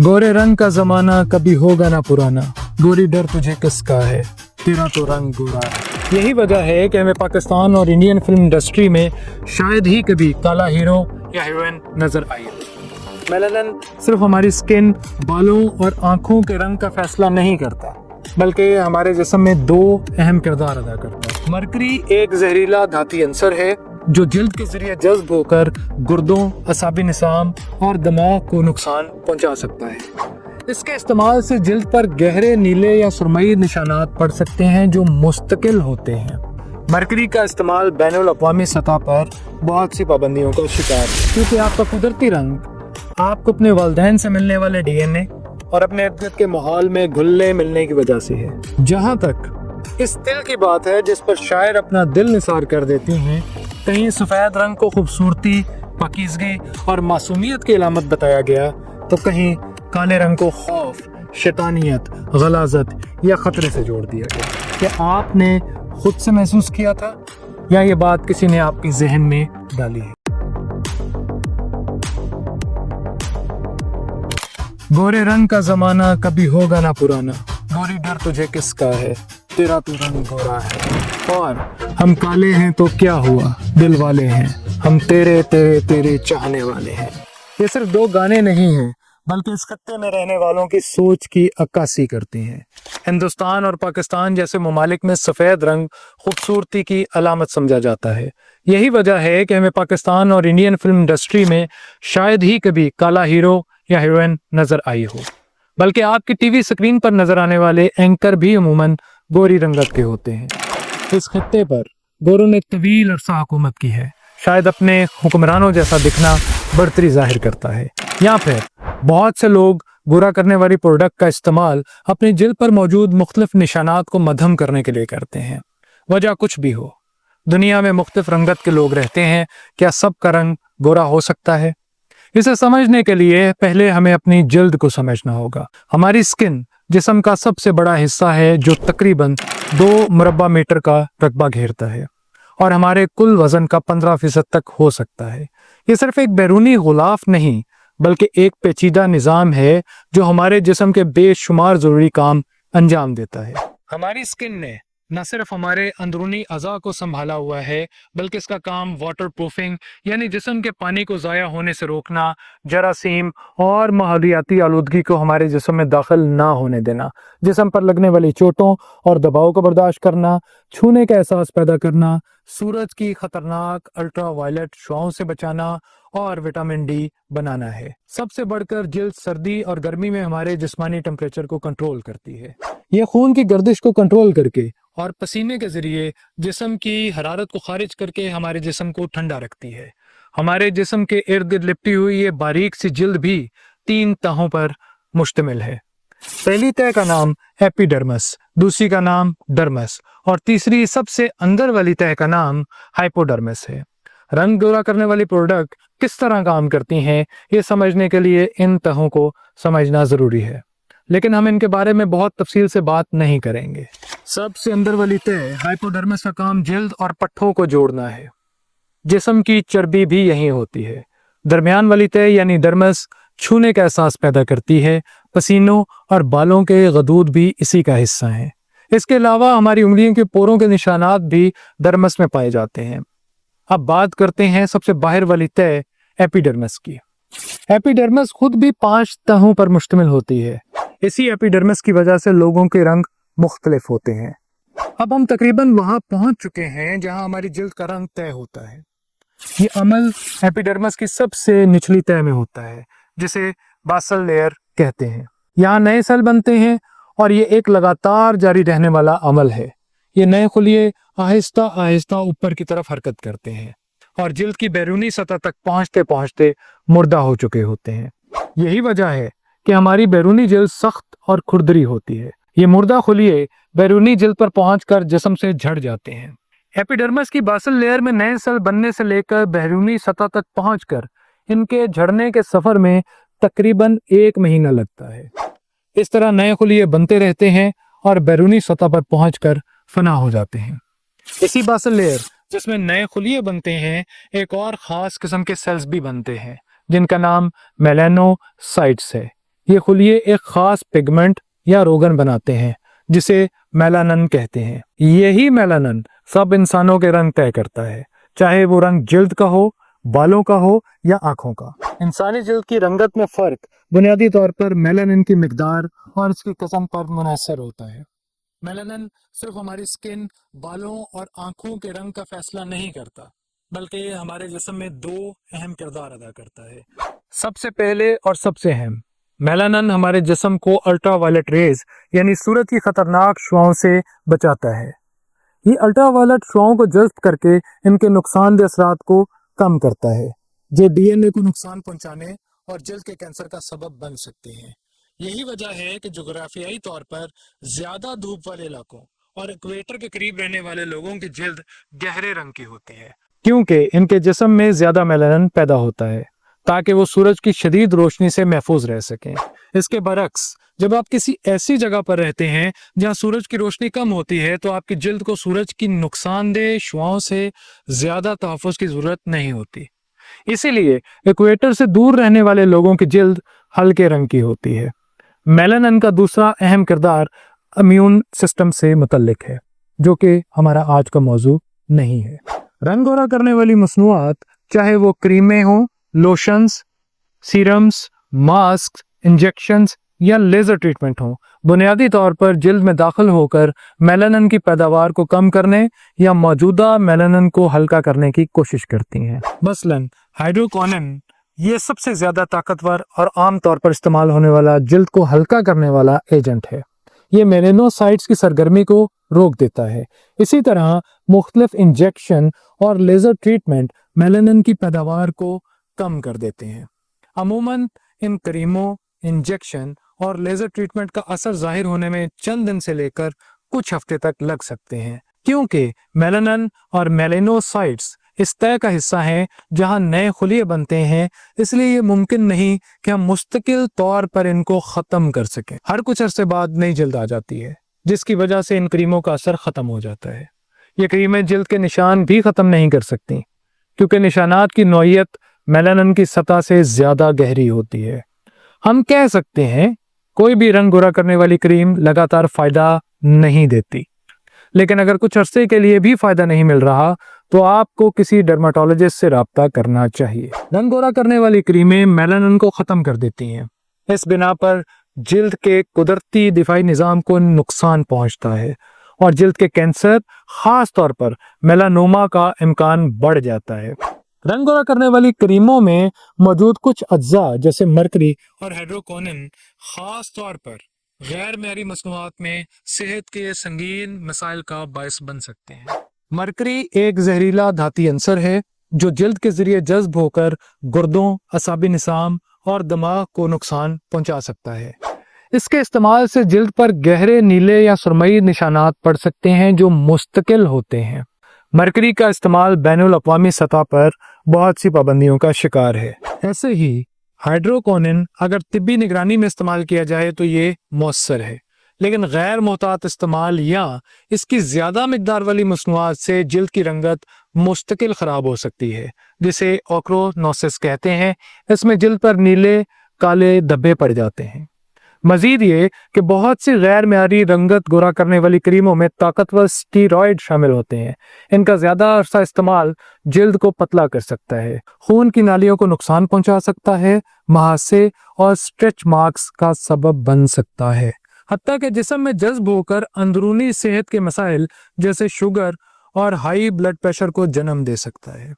गोरे रंग का जमाना कभी होगा ना पुराना, गोरी डर तुझे किसका है, तेरा तो रंग गोरा है। यही वजह है कि हमें पाकिस्तान और इंडियन फिल्म इंडस्ट्री में शायद ही कभी काला हीरो या हीरोइन नजर आई हो। मेलानिन सिर्फ हमारी स्किन, बालों और आंखों के रंग का फैसला नहीं करता, बल्कि हमारे जिस्म में दो अहम किरदार अदा करता है। मरकरी एक जहरीला धाती अंसर है जो जल्द के जरिए जज्ब होकर गुर्दों, असाबी निज़ाम और दिमाग को नुकसान पहुंचा सकता है। इसके इस्तेमाल से जल्द पर गहरे नीले या सुरमई निशानात पड़ सकते हैं जो मुस्तकिल होते हैं। मरकरी का इस्तेमाल बैनुल अक़वामी सतह पर बहुत सी पाबंदियों का शिकार है, क्योंकि आपका कुदरती रंग आपको अपने वालिदैन से मिलने वाले DNA और अपने इर्द गिर्द के माहौल में घुलने मिलने की वजह से है। जहाँ तक इस दिल की बात है जिस पर शायर अपना दिल निसार कर देती हैं, कहीं सफ़ेद रंग को खूबसूरती, पाकीज़गी और मासूमियत की अलामत बताया गया, तो कहीं काले रंग को खौफ, शैतानियत, गलाजत या ख़तरे से जोड़ दिया गया। क्या आपने खुद से महसूस किया था या ये बात किसी ने आपके जहन में डाली है? गोरे रंग का ज़माना कभी होगा ना पुराना, गोरी डर तुझे किसका है, तेरा तो रंग गोरा है। और हम काले हैं तो क्या हुआ, दिल वाले हैं हम, तेरे तेरे तेरे चाहने वाले हैं। ये सिर्फ दो गाने नहीं हैं, बल्कि इस खत्ते में रहने वालों की सोच की अक्कासी करती हैं। हिंदुस्तान और पाकिस्तान जैसे ममालिक में सफ़ेद रंग खूबसूरती की अलामत समझा जाता है। यही वजह है कि हमें पाकिस्तान और इंडियन फिल्म इंडस्ट्री में शायद ही कभी काला हीरो या हीरोइन नजर आई हो, बल्कि आपकी टीवी स्क्रीन पर नजर आने वाले एंकर भी अमूमन गोरी रंगत के होते हैं। इस खत्ते पर गोरों ने तवील अरसा हुकूमत की है, शायद अपने हुक्मरानों जैसा दिखना बढ़तरी जाहिर करता है, या फिर बहुत से लोग गोरा करने वाली प्रोडक्ट का इस्तेमाल अपनी जिल्द पर मौजूद मुख्तलिफ निशानात को मध्यम करने के लिए करते हैं। वजह कुछ भी हो, दुनिया में मुख्तलिफ रंगत के लोग रहते हैं, क्या सबका रंग गोरा हो सकता है? इसे समझने के लिए पहले हमें अपनी जिल्द को समझना होगा। हमारी स्किन जिस्म का सबसे बड़ा हिस्सा है जो तकरीबन 2 मुरब्बा मीटर का रकबा घेरता है और हमारे कुल वजन का 15% तक हो सकता है। ये सिर्फ एक बैरूनी गुलाफ नहीं, बल्कि एक पेचीदा निज़ाम है जो हमारे जिस्म के बेशुमार ज़रूरी काम अंजाम देता है। हमारी स्किन ने न सिर्फ हमारे अंदरूनी अज़ा को संभाला हुआ है, बल्कि इसका काम वाटर प्रूफिंग यानी जिस्म के पानी को ज़ाया होने से रोकना, जरासीम और माहौलियाती आलूदगी को हमारे जिस्म में दाखिल ना होने देना, जिस्म पर लगने वाली चोटों और दबाव को बर्दाश्त करना, छूने का एहसास पैदा करना, सूरज की खतरनाक अल्ट्रा वायलेट शुआओं से बचाना और विटामिन डी बनाना है। सबसे बढ़कर जिल्द सर्दी और गर्मी में हमारे जिस्मानी टेम्परेचर को कंट्रोल करती है। ये खून की गर्दिश को कंट्रोल करके और पसीने के जरिए जिस्म की हरारत को खारिज करके हमारे जिस्म को ठंडा रखती है। हमारे जिस्म के इर्द गिर्द लिपटी हुई ये बारीक सी जिल्द भी 3 तहों पर मुश्तमिल है। पहली तह का नाम एपिडर्मस, दूसरी का नाम डर्मस और तीसरी सबसे अंदर वाली तह का नाम हाइपोडर्मस है। रंग गोरा करने वाली प्रोडक्ट किस तरह काम करती हैं, ये समझने के लिए इन तहों को समझना जरूरी है, लेकिन हम इनके बारे में बहुत तफसील से बात नहीं करेंगे। सबसे अंदर वाली तह हाइपोडर्मस का काम जिल्द और पट्ठों को जोड़ना है। जिस्म की चर्बी भी यही होती है। दरमियान वाली तह यानी डर्मस छूने का एहसास पैदा करती है। पसीनों और बालों के गदूद भी इसी का हिस्सा हैं। इसके अलावा हमारी उंगलियों के पोरों के निशानात भी डर्मस में पाए जाते हैं। अब बात करते हैं सबसे बाहर वाली तह एपिडर्मस की। एपिडर्मस खुद भी 5 तहों पर मुश्तमिल होती है। इसी एपिडर्मस की वजह से लोगों के रंग मुख्तलिफ होते हैं। अब हम तकरीबन वहां पहुंच चुके हैं जहां हमारी जिल्द का रंग तय होता है। ये अमल एपिडर्मस की सबसे निचली तह में होता है, जिसे बासल लेयर कहते हैं। यहाँ नए सेल बनते हैं और ये एक लगातार जारी रहने वाला अमल है। ये नए खुलिये आहिस्ता आहिस्ता ऊपर की तरफ हरकत करते हैं और जिल्द की बैरूनी सतह तक पहुंचते पहुंचते मुर्दा हो चुके होते हैं। यही वजह है कि हमारी बैरूनी जिल्द सख्त और खुरदरी होती है। ये मुर्दा खुलिये बैरूनी जिल्द पर पहुंचकर जिस्म से झड़ जाते हैं। एपिडर्मस की बासल लेयर में नए सेल बनने से लेकर बैरूनी सतह तक पहुंचकर इनके झड़ने के सफर में तकरीबन 1 महीना लगता है। इस तरह नए खुलिये बनते रहते हैं और बैरूनी सतह पर पहुंचकर फना हो जाते हैं। इसी बासल लेयर जिसमें नए खुलिये बनते हैं, एक और खास किस्म के सेल्स भी बनते हैं जिनका नाम मेलानोसाइट्स है। یہ خلیے ایک خاص پگمنٹ یا روغن بناتے ہیں جسے میلانن کہتے ہیں۔ یہی میلانن سب انسانوں کے رنگ طے کرتا ہے، چاہے وہ رنگ جلد کا ہو، بالوں کا ہو یا آنکھوں کا۔ انسانی جلد کی رنگت میں فرق بنیادی طور پر میلانن کی مقدار اور اس کی قسم پر منحصر ہوتا ہے۔ میلانن صرف ہماری سکن، بالوں اور آنکھوں کے رنگ کا فیصلہ نہیں کرتا، بلکہ یہ ہمارے جسم میں دو اہم کردار ادا کرتا ہے۔ سب سے پہلے اور سب سے اہم، میلانن ہمارے جسم کو الٹرا وائلٹ ریز یعنی سورج کی خطرناک شعاؤں سے بچاتا ہے۔ یہ الٹرا وائلٹ شعاؤں کو جذب کر کے ان کے نقصان دہ اثرات کو کم کرتا ہے، جو ڈی این اے کو نقصان پہنچانے اور جلد کے کینسر کا سبب بن سکتے ہیں۔ یہی وجہ ہے کہ جغرافیائی طور پر زیادہ دھوپ والے علاقوں اور ایکویٹر کے قریب رہنے والے لوگوں کی جلد گہرے رنگ کی ہوتی ہے، کیونکہ ان کے جسم میں زیادہ میلانن پیدا ہوتا ہے تاکہ وہ سورج کی شدید روشنی سے محفوظ رہ سکیں۔ اس کے برعکس، جب آپ کسی ایسی جگہ پر رہتے ہیں جہاں سورج کی روشنی کم ہوتی ہے تو آپ کی جلد کو سورج کی نقصان دہ شعاؤں سے زیادہ تحفظ کی ضرورت نہیں ہوتی۔ اسی لیے ایکویٹر سے دور رہنے والے لوگوں کی جلد ہلکے رنگ کی ہوتی ہے۔ میلانن کا دوسرا اہم کردار امیون سسٹم سے متعلق ہے، جو کہ ہمارا آج کا موضوع نہیں ہے۔ رنگ گورا کرنے والی مصنوعات، چاہے وہ کریمیں ہوں، لوشنز، سیرمز، ماسک، انجیکشنز یا لیزر ٹریٹمنٹ ہوں، بنیادی طور پر جلد میں داخل ہو کر میلانن کی پیداوار کو کم کرنے یا موجودہ میلانن کو ہلکا کرنے کی کوشش کرتی ہیں۔ مثلاً ہائیڈروکونن، یہ سب سے زیادہ طاقتور اور عام طور پر استعمال ہونے والا جلد کو ہلکا کرنے والا ایجنٹ ہے۔ یہ میلانوسائٹس کی سرگرمی کو روک دیتا ہے۔ اسی طرح مختلف انجیکشن اور لیزر ٹریٹمنٹ میلانن کی پیداوار کو کم کر دیتے ہیں۔ عموماً ان کریموں، انجیکشن اور لیزر ٹریٹمنٹ کا اثر ظاہر ہونے میں چند دن سے لے کر کچھ ہفتے تک لگ سکتے ہیں، کیونکہ میلانن اور میلانوسائٹس اس طے کا حصہ ہیں جہاں نئے خلیے بنتے ہیں، اس لیے یہ ممکن نہیں کہ ہم مستقل طور پر ان کو ختم کر سکیں۔ ہر کچھ عرصے بعد نئی جلد آ جاتی ہے، جس کی وجہ سے ان کریموں کا اثر ختم ہو جاتا ہے۔ یہ کریمیں جلد کے نشان بھی ختم نہیں کر سکتی، کیونکہ نشانات کی نوعیت میلانن کی سطح سے زیادہ گہری ہوتی ہے۔ ہم کہہ سکتے ہیں کوئی بھی رنگ گورا کرنے والی کریم لگاتار فائدہ نہیں دیتی، لیکن اگر کچھ عرصے کے لیے بھی فائدہ نہیں مل رہا تو آپ کو کسی ڈرماٹولوجسٹ سے رابطہ کرنا چاہیے۔ رنگ گورا کرنے والی کریمیں میلانن کو ختم کر دیتی ہیں، اس بنا پر جلد کے قدرتی دفاعی نظام کو نقصان پہنچتا ہے اور جلد کے کینسر، خاص طور پر میلانوما کا امکان بڑھ جاتا ہے۔ رنگ گورا کرنے والی کریموں میں موجود کچھ اجزاء جیسے مرکری اور ہائیڈروکونن خاص طور پر غیر معیاری مصنوعات میں صحت کے سنگین مسائل کا باعث بن سکتے ہیں۔ مرکری ایک زہریلا دھاتی عنصر ہے جو جلد کے ذریعے جذب ہو کر گردوں، اعصابی نظام اور دماغ کو نقصان پہنچا سکتا ہے۔ اس کے استعمال سے جلد پر گہرے نیلے یا سرمئی نشانات پڑ سکتے ہیں جو مستقل ہوتے ہیں۔ مرکری کا استعمال بین الاقوامی سطح پر بہت سی پابندیوں کا شکار ہے۔ ایسے ہی ہائیڈروکونن اگر طبی نگرانی میں استعمال کیا جائے تو یہ مؤثر ہے، لیکن غیر محتاط استعمال یا اس کی زیادہ مقدار والی مصنوعات سے جلد کی رنگت مستقل خراب ہو سکتی ہے، جسے اوکرونوسس کہتے ہیں۔ اس میں جلد پر نیلے کالے دھبے پڑ جاتے ہیں۔ مزید یہ کہ بہت سی غیر معیاری رنگت گورا کرنے والی کریموں میں طاقتور سٹیرائڈ شامل ہوتے ہیں۔ ان کا زیادہ عرصہ استعمال جلد کو پتلا کر سکتا ہے، خون کی نالیوں کو نقصان پہنچا سکتا ہے، مہاسے اور سٹریچ مارکس کا سبب بن سکتا ہے، حتیٰ کہ جسم میں جذب ہو کر اندرونی صحت کے مسائل جیسے شوگر اور ہائی بلڈ پریشر کو جنم دے سکتا ہے۔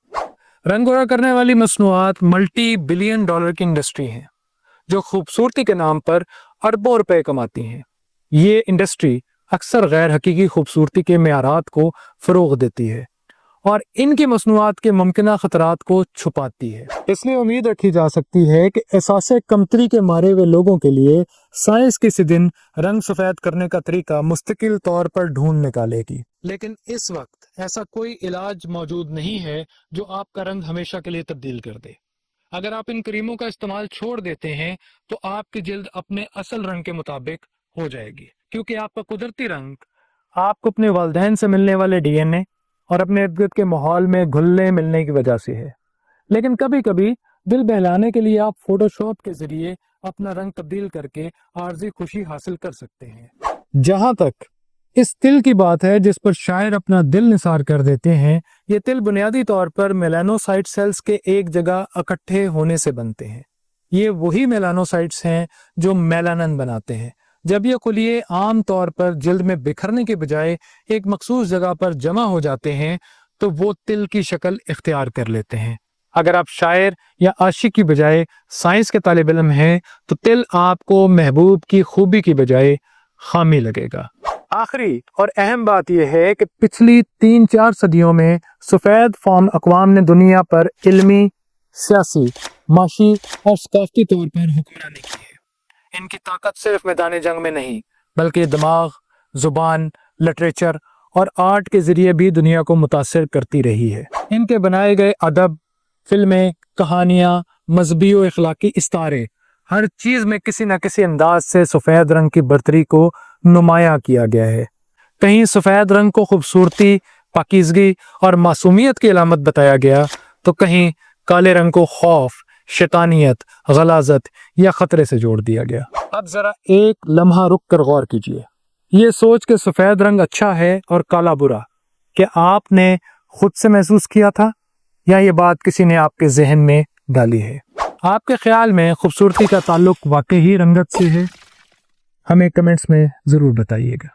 رنگ گورا کرنے والی مصنوعات ملٹی بلین ڈالر کی انڈسٹری ہیں جو خوبصورتی کے نام پر اربوں روپے کماتی ہیں۔ یہ انڈسٹری اکثر غیر حقیقی خوبصورتی کے معیارات کو فروغ دیتی ہے اور ان کی مصنوعات کے ممکنہ خطرات کو چھپاتی ہے۔ اس لیے امید رکھی جا سکتی ہے کہ احساس کمتری کے مارے ہوئے لوگوں کے لیے سائنس کسی دن رنگ سفید کرنے کا طریقہ مستقل طور پر ڈھونڈ نکالے گی، لیکن اس وقت ایسا کوئی علاج موجود نہیں ہے جو آپ کا رنگ ہمیشہ کے لیے تبدیل کر دے۔ اگر آپ ان کریموں کا استعمال چھوڑ دیتے ہیں تو آپ کی جلد اپنے اصل رنگ کے مطابق ہو جائے گی، کیونکہ آپ کا قدرتی رنگ آپ کو اپنے والدین سے ملنے والے ڈی این اے اور اپنے ارد گرد کے ماحول میں گھلنے ملنے کی وجہ سے ہے۔ لیکن کبھی کبھی دل بہلانے کے لیے آپ فوٹو شاپ کے ذریعے अपना रंग तब्दील करके आर्जी खुशी हासिल कर सकते हैं। जहां तक इस तिल की बात है जिस पर शायर अपना दिल निसार कर देते हैं, ये तिल बुनियादी तौर पर मेलानोसाइट सेल्स के एक जगह इकट्ठे होने से बनते हैं। ये वही मेलानोसाइट्स हैं जो मेलानिन बनाते हैं। जब ये खुलिये आम तौर पर जल्द में बिखरने के बजाय एक मखसूस जगह पर जमा हो जाते हैं तो वो तिल की शक्ल इख्तियार कर लेते हैं। अगर आप शायर या आशिक की बजाय साइंस के तालिब इल्म हैं तो तिल आपको महबूब की खूबी की बजाय खामी लगेगा। आखिरी और अहम बात यह है कि पिछली 3-4 सदियों में सफ़ेद फॉर्म अक़वाम ने दुनिया पर इल्मी, सियासी, माशी और सकाफ़ती तौर पर हुक्मरानी की है। इनकी ताकत सिर्फ मैदान जंग में नहीं बल्कि दिमाग, ज़ुबान, लिटरेचर और आर्ट के ज़रिए भी दुनिया को मुतासिर करती रही है। इनके बनाए गए अदब, फिल्में, कहानियाँ, मजहबी और अखलाकी इस्तारे, हर चीज़ में किसी न किसी अंदाज से सफ़ेद रंग की बर्तरी को नुमाया किया गया है। कहीं सफ़ेद रंग को खूबसूरती, पाकीज़गी और मासूमियत की अलामत बताया गया तो कहीं काले रंग को खौफ, शैतानियत, गलाजत या ख़तरे से जोड़ दिया गया। अब ज़रा एक लम्हा रुक कर गौर कीजिए। ये सोच के सफ़ेद रंग अच्छा है और काला बुरा, क्या आपने खुद से महसूस किया था या ये बात किसी ने आपके जहन में डाली है? आपके ख्याल में खूबसूरती का ताल्लुक वाकई ही रंगत से है? हमें कमेंट्स में ज़रूर बताइएगा।